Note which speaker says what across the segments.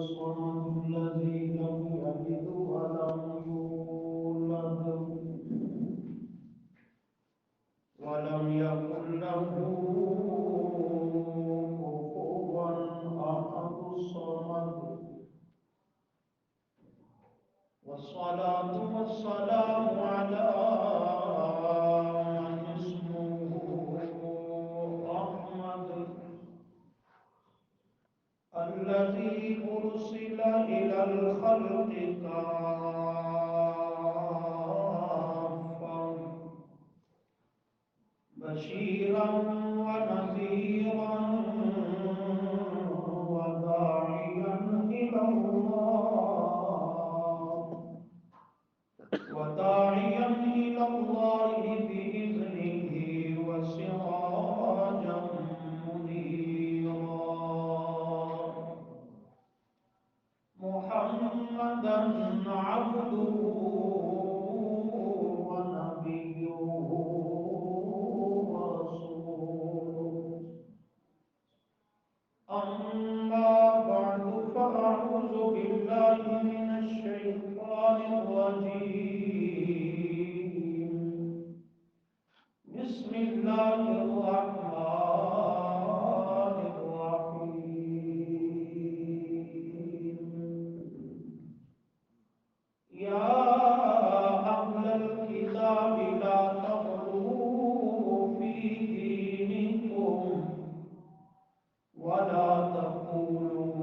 Speaker 1: الصمد الذي لم يلد ولم يولد ولم يكن له كفوا أحد الصمد والصلاة والسلام على من اسمه أحمد الذي أرسل إلى الخلق كافة بشيرا ونذيرا وداعيا إلى الله بإذنه وسراجا منيرا محمدا عبده ونبيه ورسوله أما بعد فأعوذ بالله من الشيطان الرجيم بسم الله الرحمن الرحيم يا أهل الكتاب لا تغلوا في دينكم ولا تقولوا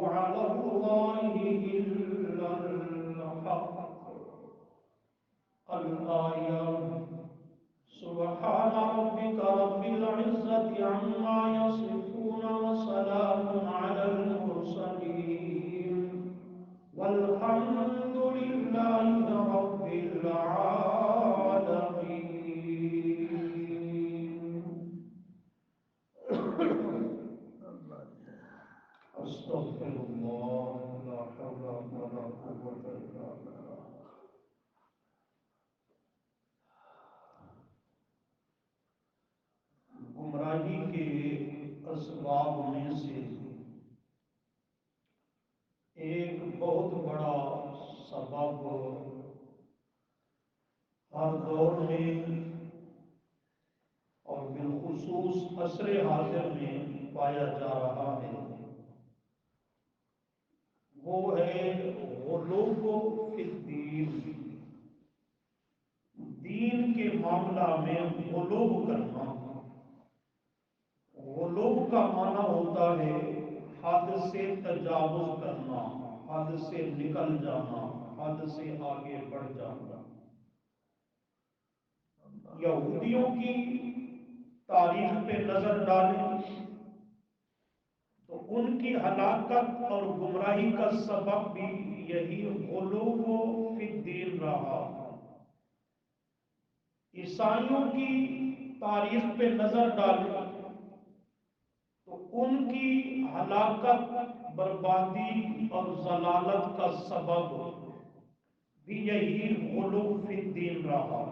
Speaker 1: على الله إلا الحق الآية سبحان ربك رب العزة عما يصفون وسلام على المرسلين والحمد لله رب العالمين استغفر الله لا حول ولا قوة إلا بالله گمراہی کے اسباب میں سے ایک بہت بڑا سبب ہر دور میں اور بالخصوص عصر حاضر میں پایا جا رہا ہے وہ ہے غلو فی الدین دین کے معاملہ میں غلو کرنا غلو کا معنی ہوتا ہے حد سے تجاوز کرنا حد سے نکل جانا حد سے آگے بڑھ جانا یہودیوں کی تاریخ پہ نظر ڈالیں تو ان کی ہلاکت اور گمراہی کا سبب بھی یہی غلو فی الدین رہا عیسائیوں کی تاریخ پہ نظر ڈالیں تو ان کی ہلاکت بربادی اور ضلالت کا سبب بھی یہی غلو فی الدین رہا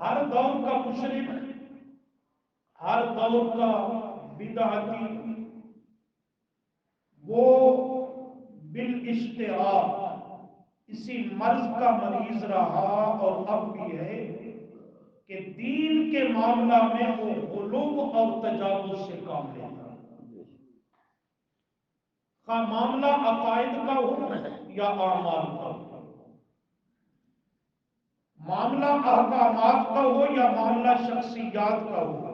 Speaker 1: ہر دور کا مشرک ہر دور کا بدعتی وہ بالاشتراک اسی مرض کا مریض رہا اور اب بھی ہے کہ دین کے معاملہ میں وہ غلو اور تجاوز سے کام لیتا خواہ معاملہ عقائد کا ہو یا اعمال کا ہو معاملہ احکامات کا ہو یا معاملہ شخصیات کا ہو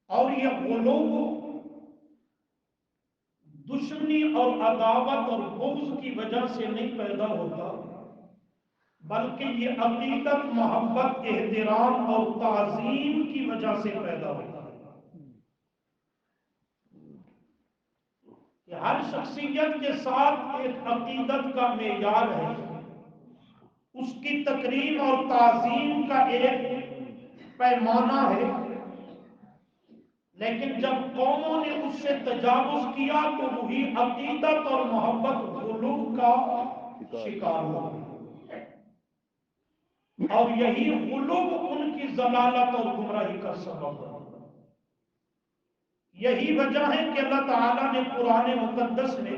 Speaker 1: اور یہ غلو دشمنی اور عداوت اور بغض کی وجہ سے نہیں پیدا ہوتا بلکہ یہ عقیدت محبت احترام اور تعظیم کی وجہ سے پیدا ہوتا ہے کہ ہر شخصیت کے ساتھ ایک عقیدت کا معیار ہے اس کی تکریم اور تعظیم کا ایک پیمانہ ہے لیکن جب قوموں نے اس سے تجاوز کیا تو وہی عقیدت اور محبت غلو کا شکار ہو اور یہی غلو ان کی ضلالت اور گمراہی کا سبب ہے یہی وجہ ہے کہ اللہ تعالیٰ نے قرآن مقدس میں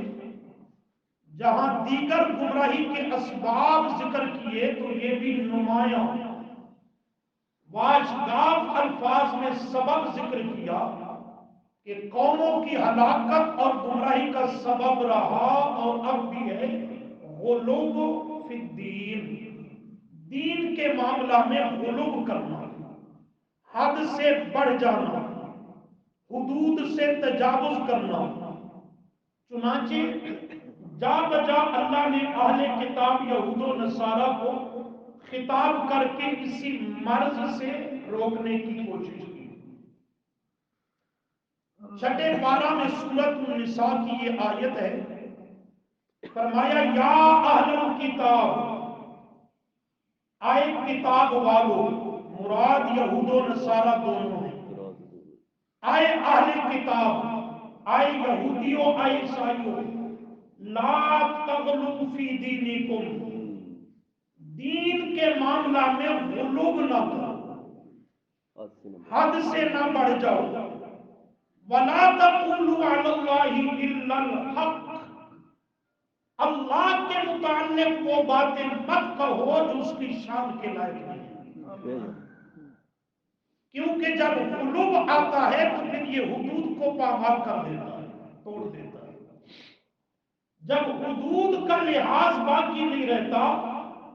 Speaker 1: جہاں دیگر گمراہی کے اسباب ذکر کیے تو یہ بھی نمایاں واجگاف الفاظ میں سبب ذکر کیا کہ قوموں کی ہلاکت اور گمراہی کا سبب رہا اور اب بھی ہے غلو فی الدین، دین کے معاملہ میں غلو کرنا، حد سے بڑھ جانا، حدود سے تجاوز کرنا۔ چنانچہ جا بجا اللہ نے اہل کتاب یہود و نصارہ کو خطاب کر کے اسی مرض سے روکنے کی کوشش کی۔ چھٹے پارہ میں سورۃ النساء کی یہ آیت ہے، فرمایا یا اہل الکتاب، آئے کتاب والو، مراد یہود و نصارہ دونوں ہیں۔ آئے اہل کتاب، آئے یہودیوں، آئے عیسائیوں، لا تغلو فی دینکم، دین کے معاملہ میں غلو نہ کرو، حد سے نہ بڑھ جاؤ، وَلَا تَقُولُوا عَلَى اللَّهِ إِلَّا الْحَقِّ، اللہ کے متعلق وہ باتیں مت کہو جو اس کی شان کے لائق نہیں، کیونکہ جب غلو آتا ہے تو پھر یہ حدود کو پامال کر دیتا ہے، توڑ دیتا ہے۔ جب حدود کا لحاظ باقی نہیں رہتا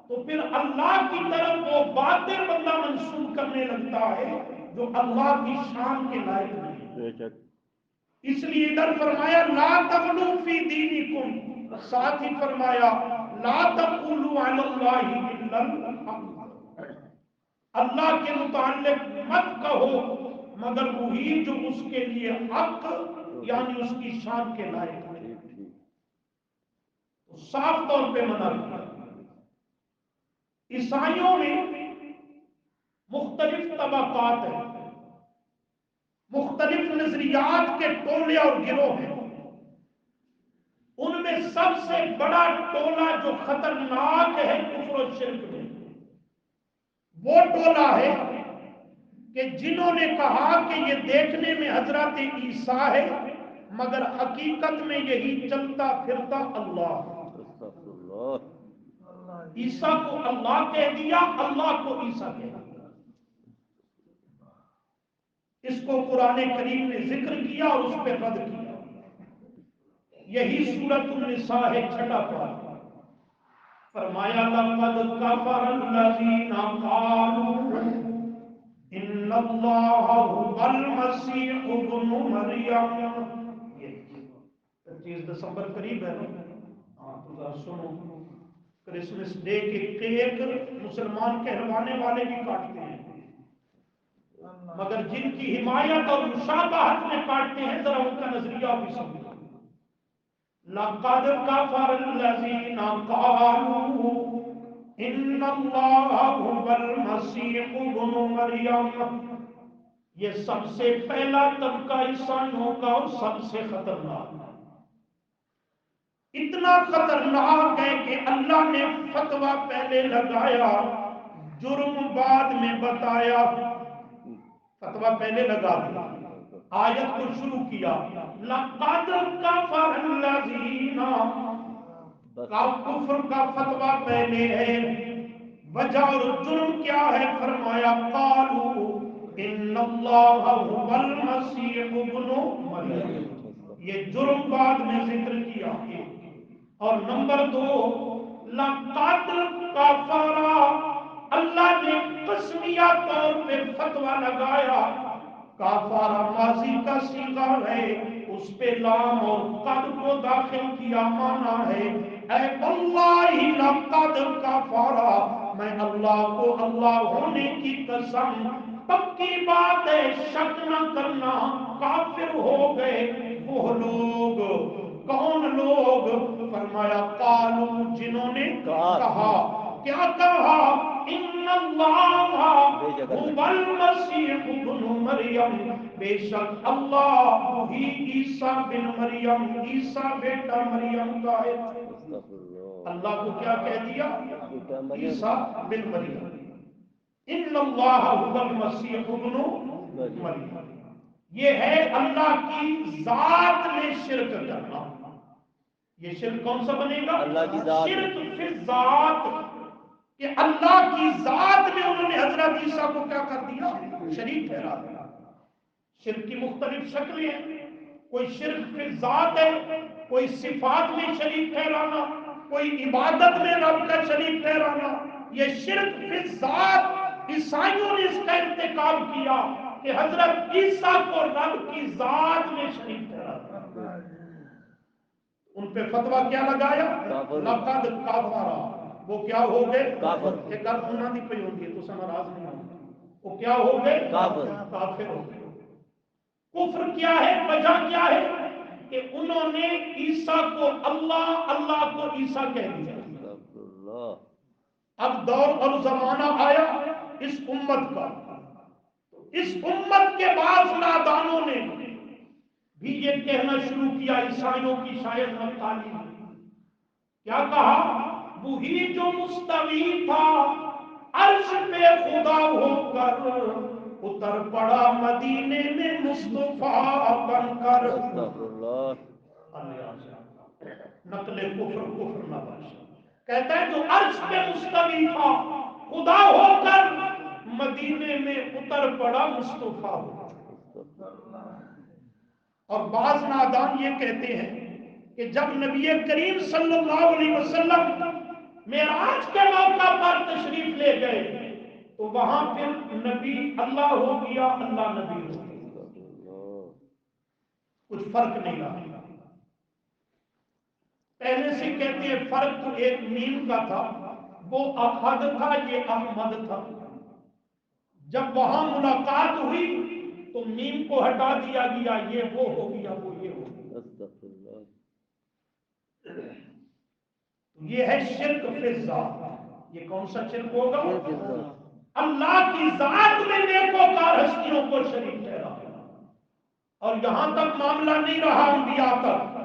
Speaker 1: تو پھر اللہ کی طرف وہ باتیں بندہ منسوب کرنے لگتا ہے جو اللہ کی شان کے لائق نہیں۔ اس لیے ادھر فرمایا لا تغلو فی دینکم، ساتھ ہی فرمایا لا تقولوا علی اللہ الا الحق، اللہ کے متعلق مت کہو مگر وہی جو اس کے لیے حق یعنی اس کی شان کے لائق ہے۔ صاف طور پہ منع کیا۔ عیسائیوں میں مختلف طبقات ہیں، مختلف نظریات کے ٹولے اور گروہ ہیں۔ ان میں سب سے بڑا ٹولہ جو خطرناک ہے کفر و شرک میں، وہ ٹولہ ہے کہ جنہوں نے کہا کہ یہ دیکھنے میں حضرت عیسیٰ ہے مگر حقیقت میں یہی چلتا پھرتا اللہ، عیسیٰ کو اللہ کہہ دیا، اللہ کو عیسیٰ کہہ دیا۔ اس کو قرآن کریم نے ذکر کیا اور اس پہ رد کیا۔ یہی سورۃ النساء ہے، چھٹا پارہ، فرمایا لقد کفر الذین قالوا ان اللہ هو المسیح ابن مریم۔ یہ 25 دسمبر قریب ہے نا، ہاں تو ذرا سنو، کرسمس ڈے کے کیک مسلمان کہلوانے والے بھی کاٹتے ہیں مگر جن کی حمایت اور مشابہت میں کاٹتے ہیں ذرا ان کا نظریہ بھی سمجھو۔ لقد کفر الذین قالوا ان اللہ هو المسیح ابن مریم، یہ سب سے پہلا طبقہ عیسائیوں کا اور سب سے خطرناک، اتنا خطرناک ہے کہ اللہ نے فتویٰ پہلے لگایا، جرم بعد میں بتایا۔ فتویٰ پہلے لگا دیا، آیت کو شروع کیا لقد کفر الذین، کا کفر کا فتویٰ پہلے ہے، وجہ اور جرم کیا ہے فرمایا قالوا ان اللہ هو المسیح ابن مریم، یہ جرم بعد میں ذکر کیا۔ اور نمبر 2 لقد کفر، اللہ نے قسمیہ طور پہ فتویٰ لگایا، کافارہ ماضی کا صیغہ ہے، اس پہ لام اور قد کو داخل کیا، مانا ہے اے واللہ لقد کفر، میں اللہ کو اللہ ہونے کی قسم، پکی بات ہے شک نہ کرنا، کافر ہو گئے وہ لوگ۔ کون لوگ؟ فرمایا قالو، جنہوں نے کہا، کیا کہا؟ ان اللہ هو المسیح ابن مریم، بے شک اللہ وہی عیسیٰ بن مریم، عیسیٰ بیٹا مریم کا ہے۔ اللہ کو کیا کہہ دیا؟ عیسیٰ بن مریم۔ ان اللہ هو المسیح ابن مریم، یہ ہے اللہ کی ذات میں شرک کرنا. یہ شرک کون سا بنے گا؟
Speaker 2: اللہ کی ذات میں.
Speaker 1: شرک فی ذات، کہ اللہ کی ذات میں انہوں نے حضرت عیسیٰ کو کیا کر دیا؟ شریک ٹھہرا دیا. شرک کی مختلف شکلیں ہیں. کوئی شرک فی ذات ہے، کوئی صفات میں شریک ٹھہرانا، کوئی عبادت میں رب کا شریک ٹھہرانا. یہ شرک فی ذات عیسائیوں نے اس کا ارتکاب کیا کہ حضرت عیسیٰ کو رب کی ذات میں شریک ٹھہرا دیا. ان پہ فتویٰ کیا لگایا؟ لقد کفر. وہ کیا ہو گئے؟
Speaker 2: کافر.
Speaker 1: ایک گل انہوں نے پہ ہوتی ہے تو ناراض نہیں ہوگا. وہ کیا ہو گئے؟
Speaker 2: کافر.
Speaker 1: کافر ہو گئے. کفر کیا ہے؟ وجہ کیا ہے؟ کہ انہوں نے عیسیٰ کو اللہ، اللہ کو عیسیٰ کہہ دیا. اب دور اور زمانہ آیا اس امت کا، اس امت کے بعض نادانوں نے بھی یہ کہنا شروع کیا، عیسائیوں کی شاید ہم تعلیم. کیا کہا؟ وہی جو مستوی تھا عرش پہ خدا ہو کر، اتر پڑا مدینے میں مصطفیٰ بن کر. نقل کفر کفر نہ بخش. کہتا ہے جو عرش پہ مستوی تھا خدا ہو کر، مدینے میں اتر پڑا مصطفیٰ ہو. اور بعض نادان یہ کہتے ہیں کہ جب نبی کریم صلی اللہ علیہ وسلم معراج کے موقع پر تشریف لے گئے تو وہاں پھر نبی اللہ ہو گیا، اللہ نبی ہو گیا. کچھ فرق نہیں رہا. پہلے سے کہتے ہیں فرق تو ایک میم کا تھا، وہ احد تھا، یہ احمد تھا. جب وہاں ملاقات ہوئی تو میم کو ہٹا دیا گیا، یہ وہ ہو گیا، وہ یہ ہو گیا. یہ ہے شرک فی ذات. یہ کون سا شرک ہوگا؟ اللہ کی ذات میں نیکوکار ہستیوں کو شریک ٹھہرا. اور یہاں تک معاملہ نہیں رہا انبیاء تک،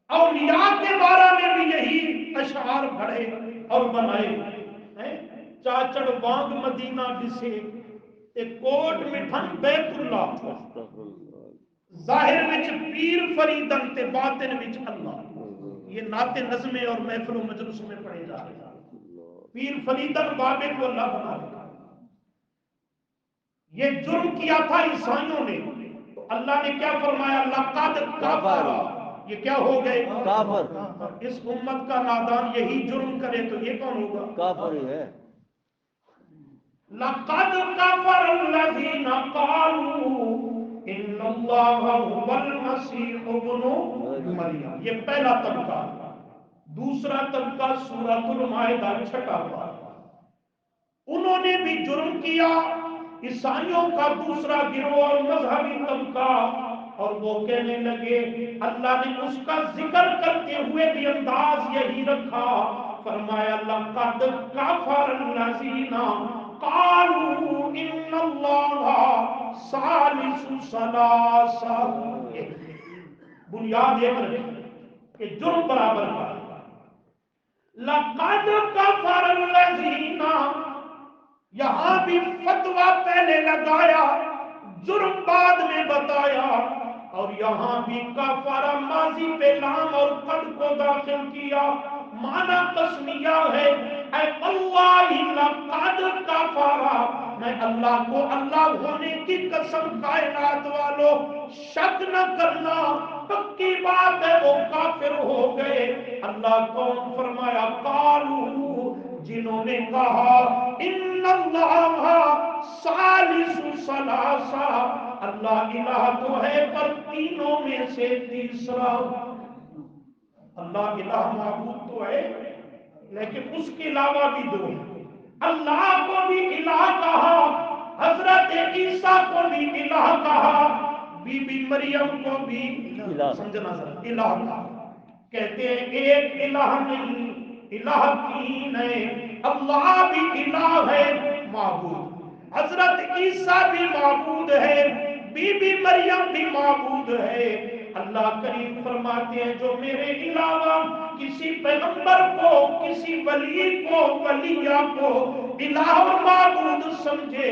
Speaker 1: اولیاء کے بارے میں بھی یہی اشعار پڑھے اور بنائے. چاچڑ وانگ مدینہ بسے ایک کوٹ مٹھن بیت اللہ، ظاہر وچ پیر فریدن تے باطن وچ اللہ. یہ نعت نظمیں اور محفل و مجلس میں پڑھے جا رہے ہیں. پیر فریدن بابے کو اللہ بنا رہا. یہ جرم کیا تھا عیسائیوں نے تو اللہ نے کیا فرمایا؟ لقد کفر. یہ کیا ہو گئے؟ کافر. اس امت کا نادان یہی جرم کرے تو یہ کون ہوگا؟ کافر ہی ہے. لقد کفر الذین قالوا ان اللہ هو المسیح ابن مریم. یہ پہلا طبقہ. دوسرا طبقہ سورۃ المائدہ 6 پارہ. انہوں نے بھی جرم کیا، عیسائیوں کا دوسرا گروہ اور مذہبی طبقہ. اور وہ کہنے لگے، اللہ نے اس کا ذکر کرتے ہوئے بھی انداز یہی رکھا، فرمایا لقد کفر الذین قالوا ان اللہ ثالث ثلاثہ. بنیاد ایک رکھیں کہ جرم برابر کا. لقد کفر الذین، یہاں بھی فتویٰ پہلے لگایا، جرم بعد میں بتایا. اور یہاں بھی کفر ماضی پہ لام اور قد کو داخل کیا، معنی تسمیہ ہے. اے اللہ لقد کفر، میں اللہ کو اللہ ہونے کی قسم، کائنات والو شک نہ کرنا، پکی بات ہے وہ کافر ہو گئے. اللہ کون؟ فرمایا قالوا، جنہوں نے کہا ان اللہ ثالث ثلاثہ، اللہ الہ تو ہے پر تینوں میں سے تیسرا. اللہ الہ معبود تو ہے لیکن اس کے علاوہ بھی دو ہیں. اللہ کو بھی الہ کہا، حضرت عیسیٰ کو بھی الہ کہا، بی بی مریم کو بھی سمجھنا ذرا الہ کہا. کہتے ہیں ایک الہ نہیں، الہ تین ہے. اللہ بھی الہ ہے، معبود. حضرت عیسیٰ بھی معبود ہے، بی بی مریم بھی معبود ہے. اللہ کریم فرماتے ہیں جو میرے علاوہ کسی پیغمبر کو، کسی ولی کو، ولیہ کو الہ و معبود سمجھے،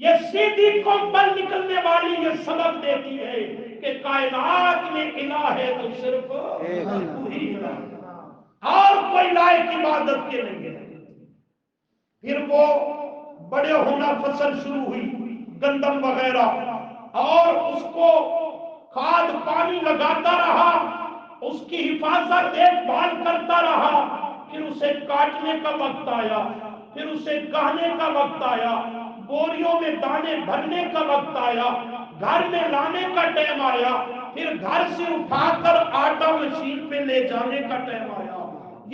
Speaker 1: یہ سیدھی قوم پر نکلنے والی یہ سبق دیتی ہے کہ کائنات میں الہ ہے تو صرف وہی الہ ہے، اور کوئی لائق عبادت کے نہیں ہے۔ پھر وہ بڑے ہونا فصل شروع ہوئی، گندم وغیرہ، اور اس کو کھاد پانی لگاتا رہا، اس کی حفاظت دیکھ بھال کرتا رہا، پھر اسے کاٹنے کا وقت آیا، پھر اسے گہنے کا وقت آیا، بوریوں میں دانے بھرنے کا وقت آیا، گھر میں لانے کا ٹائم آیا، پھر گھر سے اٹھا کر آٹا مشین پہ لے جانے کا ٹائم آیا۔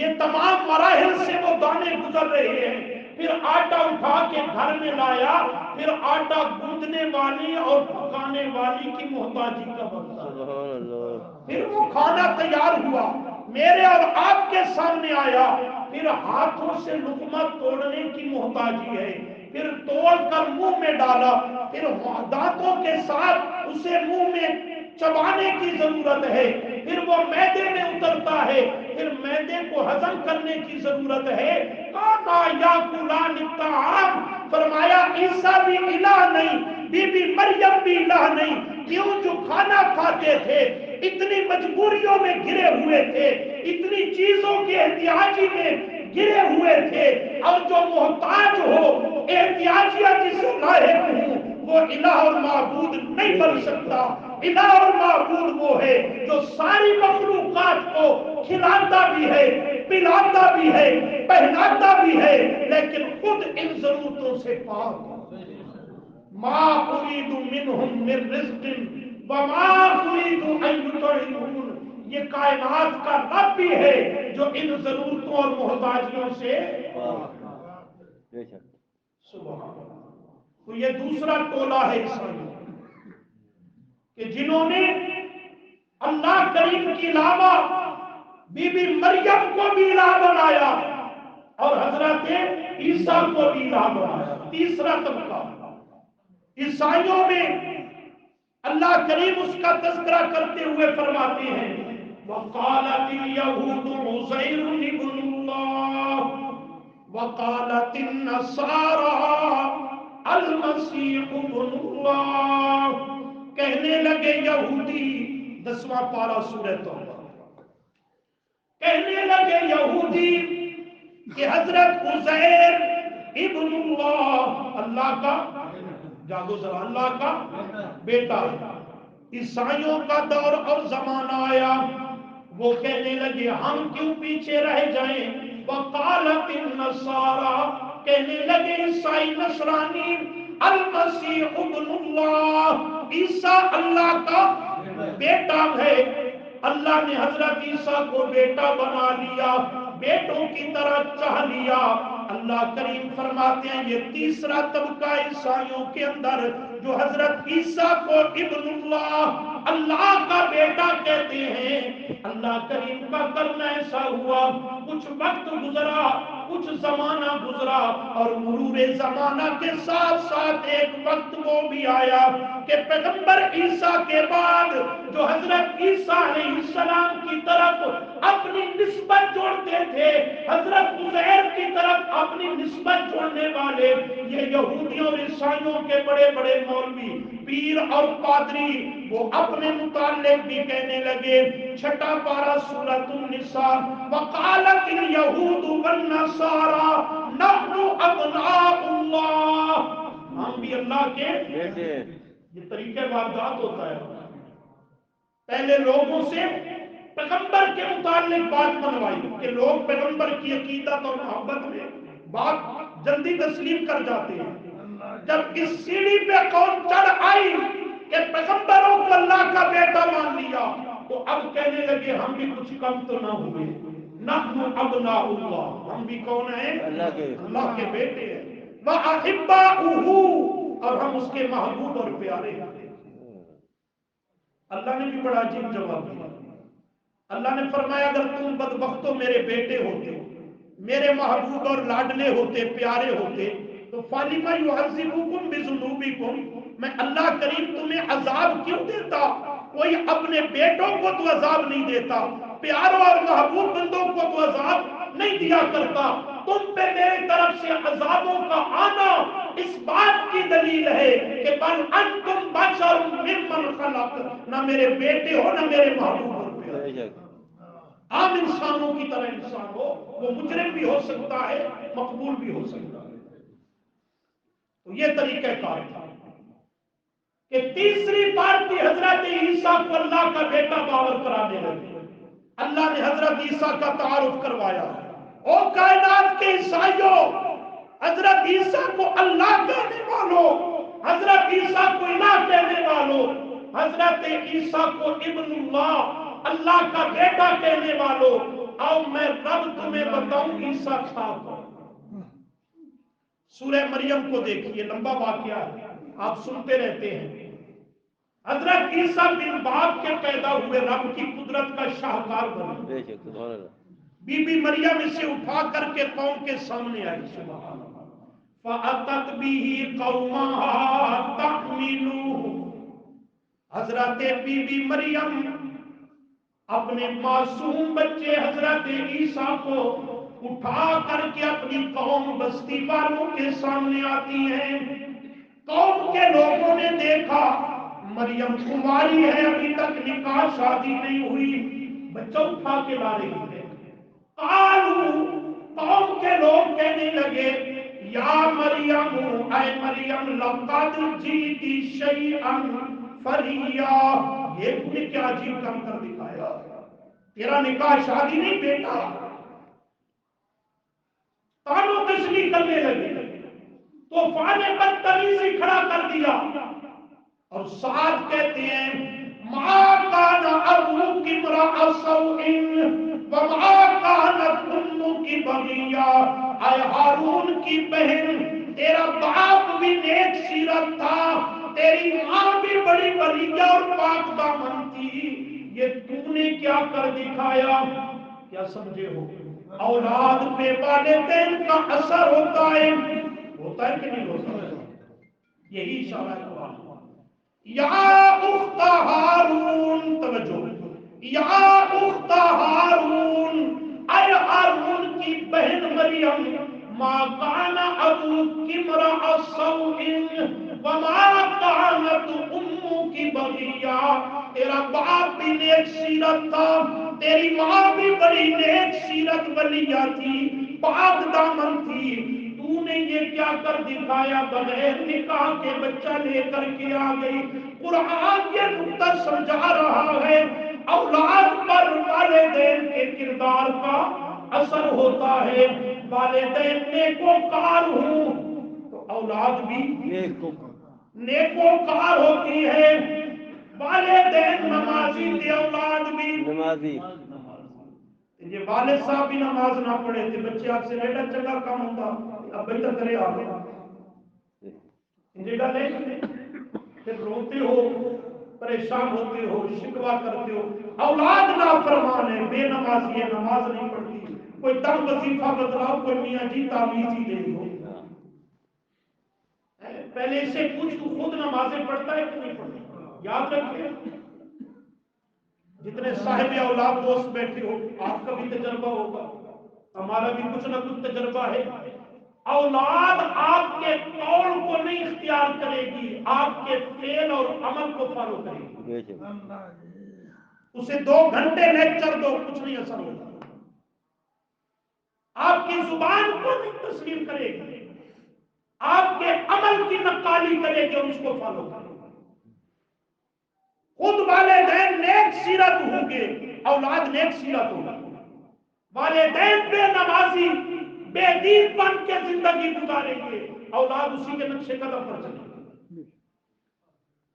Speaker 1: یہ تمام مراحل سے وہ دانے گزر رہے ہیں، پھر آٹا اٹھا کے گھر میں لایا، پھر آٹا گوندنے والی اور پکانے والی کی محتاجی کا وقت آیا، پھر وہ کھانا تیار ہوا، میرے اور آپ کے سامنے آیا، پھر ہاتھوں سے لقمہ توڑنے کی محتاجی ہے، پھر توڑ کر منہ میں ڈالا، پھر دانتوں کے ساتھ اسے منہ میں چبانے کی ضرورت ہے، پھر وہ معدے میں اترتا ہے، پھر معدے کو ہضم کرنے کی ضرورت ہے۔ کانا یا قرآن الطعام، فرمایا عیسیٰ بھی الہ نہیں، بی بی مریم بھی الہ نہیں، کیوں؟ جو کھانا کھاتے تھے، اتنی مجبوریوں میں گرے ہوئے تھے، اتنی چیزوں کے احتیاجی میں گرے ہوئے تھے، اور جو محتاج ہو، احتیاجیہ جسے لاحق ہوں، وہ الہ اور معبود نہیں بن سکتا۔ الہ اور معبود وہ ہے جو ساری مخلوقات کو کھلاتا بھی ہے، پلاتا بھی ہے، پہناتا بھی ہے، لیکن خود ان ضرورتوں سے پاک۔ ما اريد منهم من رزق وما اريد ان يطعمون، یہ کائنات کا رب بھی ہے جو ان ضرورتوں اور محتاجیوں سے سبحان اللہ۔ تو یہ دوسرا ٹولہ ہے عیسائیوں کہ جنہوں نے اللہ کریم کے علاوہ بی بی مریم کو بھی الہ بنایا اور حضرت عیسیٰ کو بھی الہ بنایا۔ تیسرا طبقہ عیسائیوں میں اللہ کریم اس کا تذکرہ کرتے ہوئے فرماتے ہیں وَقَالَتِ الْيَهُودُ عُزَيْرٌ ابْنُ اللَّهِ وَقَالَتِ النَّصَارَىٰ الْمَسِيحُ ابْنُ اللَّهِ، کہنے لگے یہودی، 10واں پارہ سورہ توبہ، کہنے لگے یہودی کہ حضرت عزیر ابن اللہ، اللہ کا، جاگو ذرا، اللہ کا بیٹا ہے۔ عیسائیوں کا دور اور زمانہ آیا، وہ کہنے لگے ہم کیوں پیچھے رہ جائیں۔ وقالت النصارى، کہنے لگے عیسائی نصرانی، المسیح ابن اللہ، عیسیٰ اللہ کا بیٹا ہے۔ اللہ نے حضرت عیسیٰ کو بیٹا بنا لیا، بیٹوں کی طرح چاہ لیا۔ اللہ کریم فرماتے ہیں یہ تیسرا طبقہ عیسائیوں کے اندر جو حضرت عیسیٰ کو ابن اللہ، اللہ کا بیٹا کہتے ہیں۔ اللہ کریم کا کرنا ایسا ہوا، کچھ وقت گزرا، کچھ زمانہ گزرا، اور مرور زمانہ کے ساتھ ساتھ ایک وقت وہ بھی آیا کہ پیغمبر عیسیٰ کے بعد جو حضرت عیسیٰ علیہ السلام کی طرف اپنی نسبت جوڑتے تھے، حضرت عزیر کی طرف اپنی نسبت جوڑنے والے یہ یہودیوں اور عیسائیوں کے بڑے بڑے مولوی، پیر اور پادری، وہ اپنے متعلق بھی کہنے لگے۔ 6واں پارہ سورۃ النساء، وقالت اليہود والنصارى نحن ابناء اللہ، ہم بھی اللہ کے بیٹے۔ یہ طریقہ واردات ہوتا ہے، پہلے لوگوں سے پیغمبر کے متعلق بات منوائی کہ لوگ پیغمبر کی عقیدت اور محبت میں بات جلدی تسلیم کر جاتے ہیں۔ جب اس سیڑھی پہ قوم چڑھ آئی کہ پیغمبروں کو اللہ کا بیٹا مان لیا، تو اب کہنے لگے ہم بھی کچھ کم تو نہ ہوئے، نحن ابناء اللہ، ہم بھی کون ہیں؟ اللہ کے بیٹے ہیں۔ وَأَحِبَّاؤُهُ، اور ہم اس کے محبوب اور پیارے ہیں۔ اللہ نے بھی بڑا عجیب جواب دیا۔ اللہ نے فرمایا اگر تم بدبختوں میرے بیٹے ہوتے، میرے محبوب اور لاڈلے ہوتے، پیارے ہوتے، تو فَلِمَ يُعَذِّبُكُمْ بِذُنُوبِكُمْ، میں اللہ کریم تمہیں عذاب کیوں دیتا؟ کوئی اپنے بیٹوں کو تو عذاب نہیں دیتا، پیاروں اور محبوب بندوں کو تو عذاب نہیں دیا کرتا۔ تم پہ میری طرف سے عذابوں کا آنا اس بات کی دلیل ہے کہ بل انتم بشر ممن خلق، نہ میرے بیٹے ہو نہ میرے محبوب ہو، عام انسانوں کی طرح انسان ہو، وہ مجرم بھی ہو سکتا ہے مقبول بھی ہو سکتا ہے۔ تو یہ طریقہ کار تھا کہ تیسری پارٹی حضرت عیسیٰ کو اللہ کا بیٹا باور کرانے لگی۔ اللہ نے حضرت عیسیٰ کا تعارف کروایا، او کائنات کے عیسائیوں، حضرت عیسیٰ کو اللہ کہنے والوں، حضرت عیسیٰ کو الہ کہنے والوں، حضرت عیسیٰ کو ابن اللہ، اللہ کا بیٹا کہنے والوں، آؤ میں رب تمہیں بتاؤں عیسیٰ تھا کون۔ سورہ مریم کو دیکھیے، لمبا واقعہ ہے، آپ سنتے رہتے ہیں۔ حضرت عیسیٰ بن باپ کے پیدا ہوئے رب کی قدرت کا شاہکار بنے۔ بی بی مریم اسے اٹھا کر کے قوم کے سامنے آئی، سبحان اللہ، فَأَتَتْ بِهِ قَوْمَهَا تَحْمِلُهُ، حضرت بی بی مریم اپنے معصوم بچے حضرت عیسیٰ کو اٹھا کر کے اپنی قوم بستی والوں کے سامنے آتی ہیں۔ قوم کے لوگوں نے دیکھا مریم کماری ہے، ابھی تک نکاح شادی نہیں ہوئی، بچہ اٹھا کے لا رہی ہے۔ قالوا، قوم کے لوگ کہنے لگے، یا مریم، اے مریم، لقد جئتی شیئا فریا، یہ تم نے کیا عجیب کام کر دکھایا، تیرا نکاح شادی نہیں بیٹا۔ تانو تشریح کرنے لگے، طوفان بدتمیزی کھڑا کر دیا، اور ساتھ کہتے ہیں ما کان ابوک امرأ سوء وما کانت امک بغیا، اے ہارون کی بہن، تیرا باپ بھی نیک سیرت تھا، تیری ماں بھی بڑی ولیہ اور پاک دامن تھی، یہ تو نے کیا کر دکھایا۔ کیا سمجھے ہو، اولاد پہ والدین کا اثر ہوتا ہے کہ نہیں ہوتا ہے؟ یہی اشارہ ہے قرآن۔ یا اخت ہارون، توجہ، یا اخت ہارون، اے ہارون کی بہن مریم، ما کان ابوک امرأ سوء وما کانت امک بغیا، تیرا باپ بھی نیک سیرت تھا، تیری ماں بھی بڑی نیک سیرت ولیہ تھی، پاک دامن تھی، تو نے یہ کیا کر دکھایا، بغیر نکاح کے بچہ لے کر کے آ گئی۔ قرآن یہ نقطہ سمجھا رہا ہے اولاد پر والدین کے کردار کا اثر ہوتا ہے۔ والدین نیکوکار ہوں تو اولاد بھی نیکوکار ہوتی ہے، والدین نمازی تھے اولاد بھی نمازی۔ یہ والد صاحب بھی نماز نہ پڑھے تھے، بچے آپ سے بیٹا چنگا کام ہوتا اب بیٹا کرے آ گیا، جگہ نہیں، پھر روتے ہو، پریشان ہوتے ہو، شکوہ کرتے ہو، اولاد نافرمان ہے، بے نمازی ہے، نماز نہیں پڑھتی، کوئی دم وظیفہ بتلاؤ، کوئی میاں جی تعویذ ہی دے دو۔ پہلے اسے پوچھ تو خود نمازیں پڑھتا ہے کہ نہیں پڑھتا؟ یاد رکھیں، جتنے صاحب اولاد دوست بیٹھے ہو، آپ کا بھی تجربہ ہوگا، ہمارا بھی کچھ نہ کچھ تجربہ ہے۔ اولاد آپ کے قول کو نہیں اختیار کرے گی، آپ کے فعل اور عمل کو فالو کرے گی۔ اسے 2 گھنٹے لیکچر دو، کچھ نہیں اثر ہوگا۔ آپ کی زبان کو نہیں تسلیم کرے گی، آپ کے عمل کی نقالی کرے گی اور اس کو فالو کرے گی۔ خود والدین نیک سیرت ہوں گے، اولاد نیک سیرت ہوگی۔ والدین بے نمازی بے دین بن کے زندگی گزاریں گے، اولاد اسی کے نقش قدم پر چلیں گے۔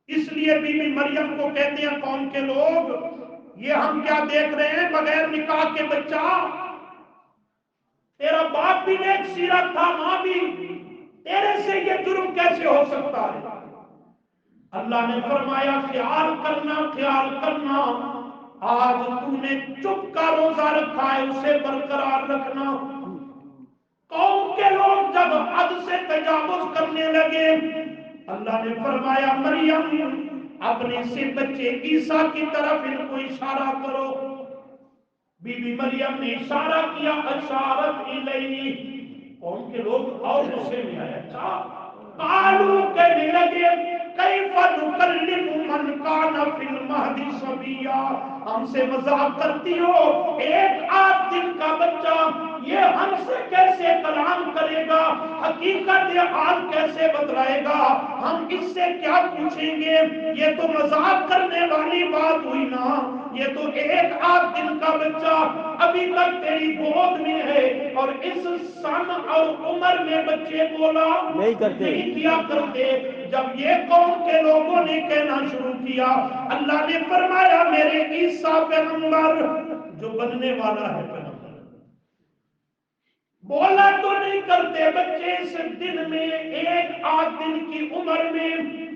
Speaker 1: اس لیے بی بی مریم کو کہتے ہیں قوم کے لوگ، یہ ہم کیا دیکھ رہے ہیں، بغیر نکاح کے بچہ، تیرا باپ بھی نیک سیرت تھا، ماں بھی، تیرے سے یہ جرم کیسے ہو سکتا ہے؟ اللہ نے فرمایا خیال کرنا، خیال کرنا، آج تو نے چپ کا روزہ رکھا ہے، اسے برقرار رکھنا۔ قوم کے لوگ جب حد سے تجاوز کرنے لگے، اللہ نے فرمایا مریم اپنے سے بچے عیسیٰ کی طرف ان کو اشارہ کرو۔ بی بی مریم نے اشارہ کیا، اشارت الیہ، قوم کے لوگ اور غصے میں آئے، اچھا قالو کہنے لگے کیف نکلم من کان فی المہد صبیا، ہم سے مذاق کرتی ہو، ایک 8 دن کا بچہ یہ ہم سے کیسے کلام کرے گا، حقیقت حال کیسے بتلائے گا، ہم اس سے کیا پوچھیں گے، یہ تو مذاق کرنے والی بات ہوئی نا، یہ تو ایک 8 دن کا بچہ ابھی تک تیری گود میں ہے، اور اس سن اور عمر میں بچے بولا نہیں کیا کرتے۔ جب یہ قوم کے لوگوں نے کہنا شروع کیا، اللہ نے فرمایا میرے عیسیٰ پیغمبر جو بننے والا ہے پیغمبر بولا تو نہیں کرتے بچے اس دن میں، ایک 8 دن کی عمر میں،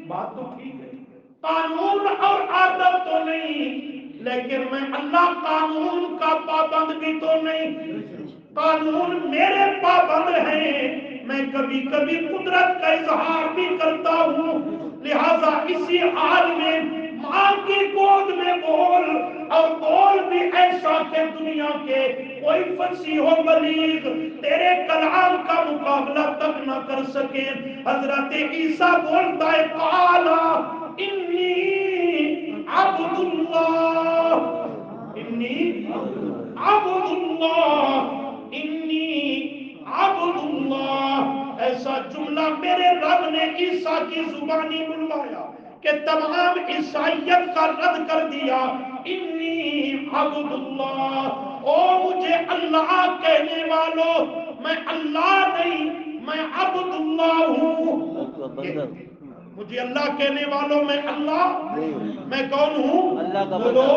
Speaker 1: بات تو ٹھیک ہے، قانون اور عادت تو نہیں، لیکن میں اللہ قانون کا پابند بھی تو نہیں، قانون میرے پابند ہیں، میں کبھی کبھی قدرت کا اظہار بھی کرتا ہوں، لہذا اسی حال میں ماں کی گود میں بول، اور بول بھی ایسا کہ دنیا کے کوئی فصیح و بلیغ تیرے کلام کا مقابلہ تک نہ کر سکے۔ حضرت عیسیٰ بولتا ہے قالا انی عبد اللہ، انی عبد اللہ، انی عبد اللہ، ایسا جملہ میرے رب نے عیسیٰ کی زبانی بلوایا کہ تمام عیسائیت کا رد کر دیا، انی عبد اللہ، او مجھے اللہ کہنے والوں، میں اللہ نہیں، میں عبد اللہ ہوں، مجھے اللہ کہنے والوں میں اللہ، میں کون ہوں؟ بولو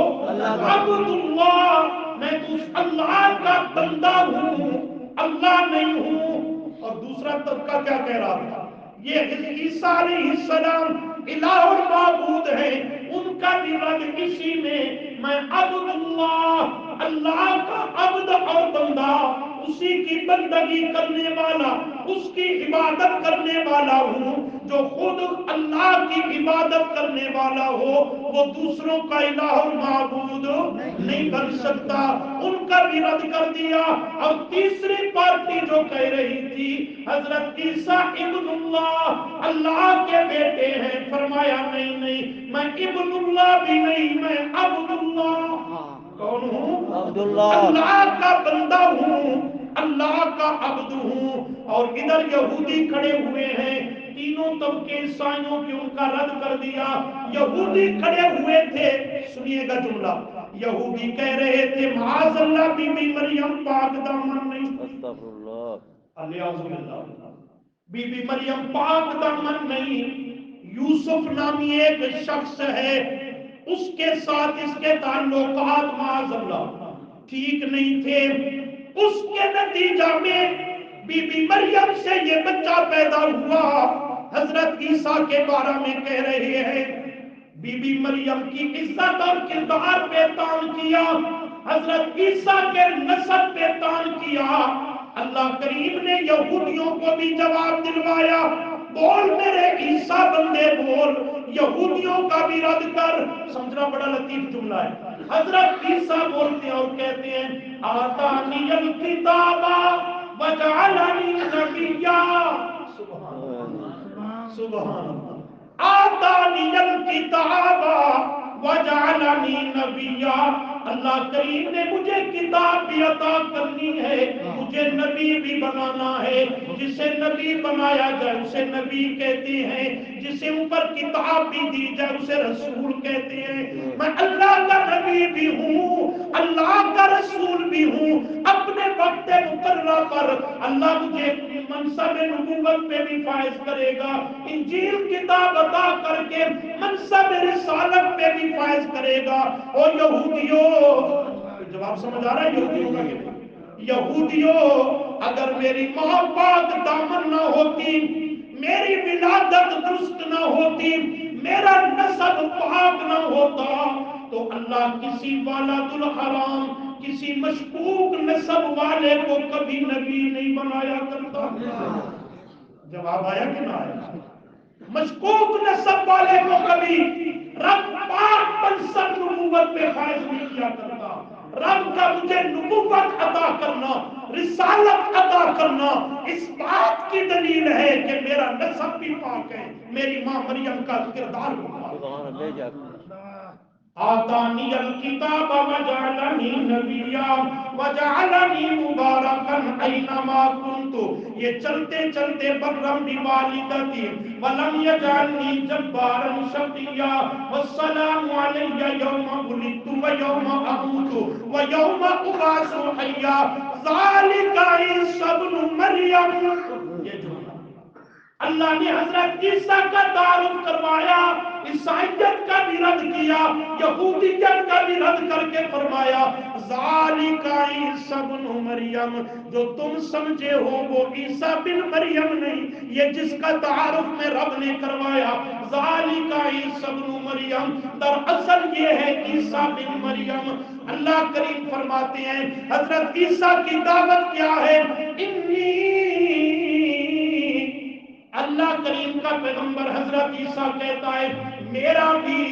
Speaker 1: عبد اللہ، میں اس اللہ کا بندہ ہوں، اللہ نہیں ہوں۔ اور دوسرا طبقہ کیا کہہ رہا تھا، یہ عیسیٰ علیہ السلام الہ اور معبود ہے، ان کا بھی رد اسی میں عبد اللہ، اللہ کا عبد اور بندہ، اسی کی بندگی کرنے والا، اس کی عبادت کرنے والا ہوں، جو خود اللہ کی عبادت کرنے والا ہو وہ دوسروں کا الہ اور معبود نہیں بن سکتا، ان کا بھی رد کر دیا۔ اور تیسری پارٹی جو کہہ رہی تھی حضرت عیسیٰ ابن اللہ، اللہ کے بیٹے ہیں، فرمایا نہیں نہیں، میں ابن اللہ بھی نہیں، میں عبد اللہ، کون ہوں؟ عبداللہ، اللہ کا بندہ ہوں، اللہ کا عبد ہوں۔ اور ادھر یہودی کھڑے ہوئے ہیں، تینوں طبقے عیسائیوں کی ان کا رد کر دیا۔ یہودی کھڑے ہوئے تھے، سنیے گا جملہ، یہودی کہہ رہے تھے معاذ اللہ بی بی مریم پاک دامن نہیں، استغفر اللہ، الیاذ باللہ، بی بی مریم پاک دامن نہیں، یوسف نامی ایک شخص ہے، اس کے ساتھ اس کے تعلقات معاذ اللہ ٹھیک نہیں تھے، اس کے نتیجہ میں بی بی مریم سے یہ بچہ پیدا ہوا۔ حضرت عیسیٰ کے بارے میں کہہ رہے ہیں بی بی مریم کی عزت اور کردار پہ تان کیا، حضرت عیسیٰ کے نسب پہ تان کیا۔ اللہ کریم نے یہودیوں کو بھی جواب دلوایا، بول میرے عیسیٰ بندے بول، یہودیوں کا بھی رد کر۔ سمجھنا بڑا لطیف جملہ ہے۔ حضرت عیسیٰ بولتے ہیں اور کہتے ہیں آتانی الکتاب وجعلنی نبیا، سبحان اللہ، سبحان اللہ، آتانی الکتاب وجعلنی نبیا، اللہ کریم نے مجھے کتاب بھی عطا کرنی ہے، مجھے نبی بھی بنانا ہے، جسے نبی بنایا جائے اسے نبی کہتے ہیں، جسے اوپر کتاب بھی دی جائے اسے رسول کہتے ہیں۔ میں اللہ کا نبی بھی ہوں، اللہ کا رسول بھی ہوں، اپنے وقت مقررہ پر اللہ مجھے منصب نبوت پہ بھی فائز کرے گا، انجیل کتاب عطا کر کے منصب رسالت پہ بھی فائز کرے گا۔ اور یہودیوں، جواب سمجھ آ رہا ہے یہودیوں کا کہ یہودیوں، اگر میری ماں پاک دامن نہ ہوتی، میری ولادت درست نہ ہوتی، میرا نسب پاک نہ ہوتا، تو اللہ کسی والد الحرام، کسی مشکوک نسب والے کو کبھی نبی نہیں بنایا کرتا۔ جواب آیا کہ نہ آیا؟ مشکوک نسب والے کو کبھی رب پاک منصب نبوت پہ فائز نہیں کیا کرتا۔ رب کا مجھے نبوت عطا کرنا، رسالت ادا کرنا اس بات کی دلیل ہے کہ میرا نسب بھی پاک ہے، میری ماں مریم کا کردار بھی پاک ہے۔ آتانی الکتاب وجعلنی نبیا وجعلنی مبارکا اینما کنت، یہ چلتے چلتے برم بوالدتی ولم یجعلنی جبارا شقیا والسلام علی یوم ولدت ویوم اموت ویوم ابعث حیا ذالک عیسی ابن مریم۔ یہ جو اللہ نے حضرت عیسیٰ کا تعارف کروایا، عیسائیت کا بھی رد کیا، یہودیت کا بھی رد کر کے فرمایا ذالک عیسی ابن مریم، جو تم سمجھے ہو وہ عیسیٰ بن مریم نہیں، یہ جس کا تعارف میں رب نے کروایا ذالک عیسی ابن مریم، دراصل یہ ہے عیسیٰ بن مریم۔ اللہ کریم فرماتے ہیں حضرت عیسیٰ کی دعوت کیا ہے، اللہ کریم کا پیغمبر حضرت عیسیٰ کہتا ہے میرا بھی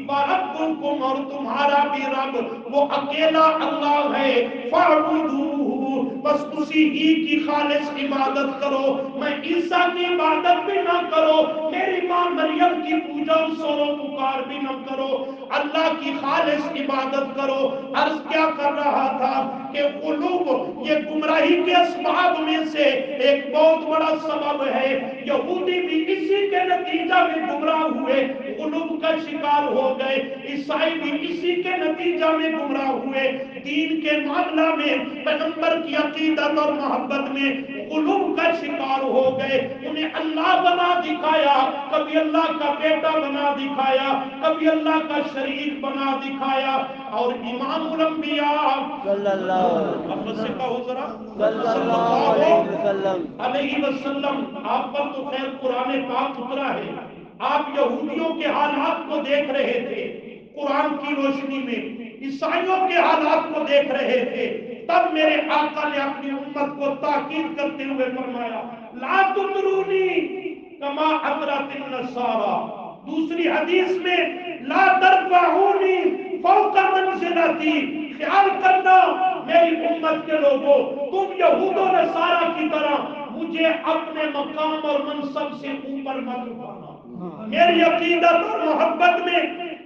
Speaker 1: وربکم، اور تمہارا بھی رب وہ اکیلا اللہ ہے، فاعبدوہ، بس اسی ہی کی خالص عبادت کرو، میں عیسیٰ کی عبادت بھی نہ کرو، میری ماں مریم کی پوجا سور و پکار بھی نہ کرو، اللہ کی خالص عبادت کرو۔ عرض کیا کر رہا تھا کہ قلوب یہ گمراہی کے اسباب میں سے ایک بہت بڑا سبب ہے، یہودی بھی اسی کے نتیجہ میں گمراہ ہوئے، قلوب کا شکار ہو گئے، عیسائی بھی اسی کے نتیجہ میں گمراہ ہوئے، دین کے معاملہ میں پیغمبر کی عقیدت اور محبت میں قلوب کا شکار ہو گئے، انہیں اللہ بنا دکھایا، کبھی اللہ کا بیٹا بنا دکھایا، کبھی اللہ کا شریک بنا دکھایا، اور امام الانبیاء صلی اللہ علیہ وسلم آپ پر تو خیر قرآن پاک اترا ہے، آپ یہودیوں کے حالات کو دیکھ رہے تھے قرآن کی روشنی میں، عیسائیوں کے حالات کو دیکھ رہے تھے، تب میرے آقا نے اپنی امت کو تاکید کرتے ہوئے فرمایا لا تطرونی کما اطرت النصارى، دوسری حدیث میں لا ترفعونی فوق منزلتی، خیال کرنا میری امت کے لوگوں تم یہود و نصارہ کی طرح مجھے اپنے مقام اور منصب سے اوپر مت اٹھانا، میری عقیدت اور محبت میں،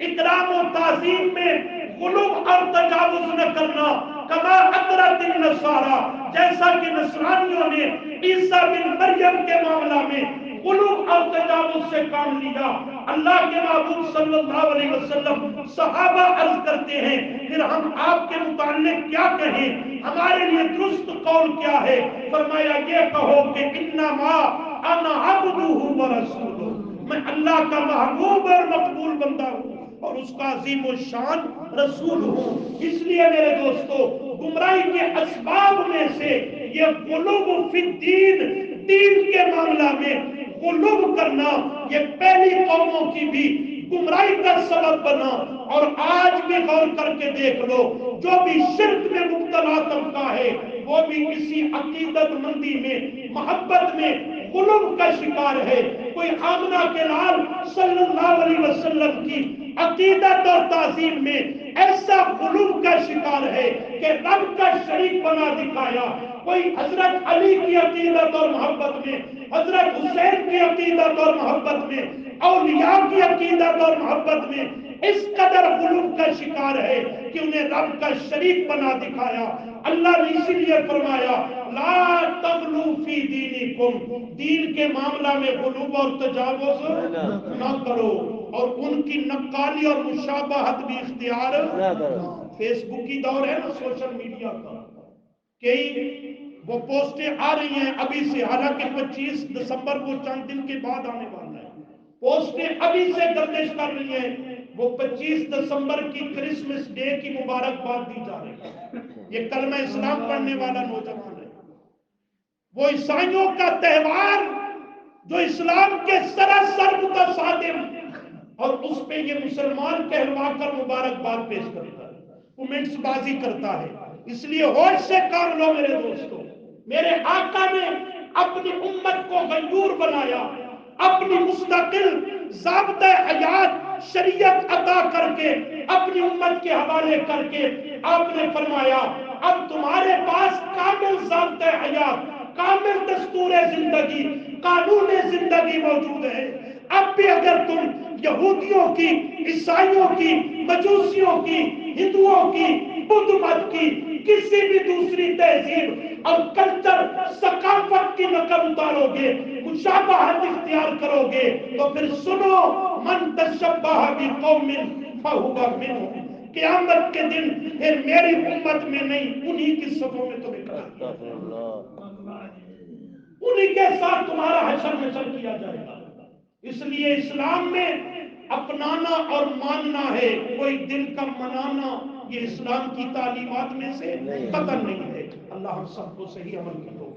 Speaker 1: اکرام و تعظیم میں غلو اور تجاوز نہ کرنا، کما اطرت النصارى، جیسا کہ نصرانیوں نے عیسیٰ بن مریم کے معاملہ میں غلو اور تجاوز سے کام لیا۔ اللہ کے محبوب صلی اللہ علیہ وسلم صحابہ عرض کرتے ہیں پھر ہم آپ کے متعلق کیا کہیں، ہمارے لیے درست قول کیا ہے؟ فرمایا یہ کہو کہ انما انا عبدہ ورسولہ، میں اللہ کا محبوب اور مقبول بندہ ہوں اور اس کا عظیم و شان رسول ہوں۔ اس لیے میرے دوستو گمراہی کے اسباب میں سے یہ غلو فی الدین، دین کے معاملہ میں غلو کرنا، یہ پہلی قوموں کی بھی گمراہی کا سبب بنا، اور آج بھی غور کر کے دیکھ لو جو بھی شرک میں مبتلا طبقہ ہے وہ بھی اسی عقیدت مندی میں، محبت میں غلو کا شکار ہے۔ کوئی آمنہ کے لال صلی اللہ علیہ وسلم کی عقیدت اور تعظیم میں ایسا غلو کا شکار ہے کہ رب کا شریک بنا دکھایا، کوئی حضرت علی کی عقیدت اور محبت میں، حضرت حسین کی عقیدت اور محبت میں، اولیاء کی عقیدت اور محبت میں اس قدر غلو کا شکار ہے کہ انہیں رب کا شریک بنا دکھایا۔ اللہ نے اسی لیے فرمایا لا تغلو فی دینکم، دین کے معاملہ میں غلو اور تجاوز نہ کرو، اور ان کی نقالی اور مشابہت بھی اختیار نہ کرو۔ فیس بک کی دور ہے نا، سوشل میڈیا کا، کئی وہ پوسٹیں آ رہی ہیں ابھی سے، حالانکہ 25 دسمبر وہ چند دن کے بعد آنے والا ہے، پوسٹیں ابھی سے گردش کر رہی ہیں، وہ 25 دسمبر کی کرسمس ڈے کی مبارکباد دی جا رہی ہے، یہ کلمہ اسلام پڑھنے والا نوجوان ہے، وہ عیسائیوں کا تہوار جو اسلام کے سراسر متصادم، اور اس پہ یہ مسلمان کہلوا کر مبارکباد پیش کرتا ہے، کمنٹس بازی کرتا ہے۔ اس لیے ہوش سے کام لو میرے دوستو، میرے آقا نے اپنی امت کو غیور بنایا، اپنی مستقل ضابطۂ حیات شریعت عطا کر کے اپنی امت کے حوالے کر کے آپ نے فرمایا اب تمہارے پاس کامل ضابطۂ حیات، کامل دستور زندگی، قانون زندگی موجود ہے۔ اب بھی اگر تم یہودیوں کی، عیسائیوں کی، مجوسیوں کی، ہندوؤں کی، بدھ مت کی، کسی بھی دوسری تہذیب اور کلچر ثقافت کی نقل اتارو گے، مشابہت اختیار کرو گے، تو پھر سنو من تشبہ بقوم فہو منہم، قیامت کے دن پھر میری امت میں نہیں انہی کی صفوں میں تمہیں کھڑا کیا جائے گا، انہی کے ساتھ تمہارا حشر نشر کیا جائے گا۔ اس لیے اسلام میں اپنانا اور ماننا ہے، کوئی دل کا منانا یہ اسلام کی تعلیمات میں سے قطعا نہیں ہے۔ اللہ ہم سب کو صحیح عمل کی توفیق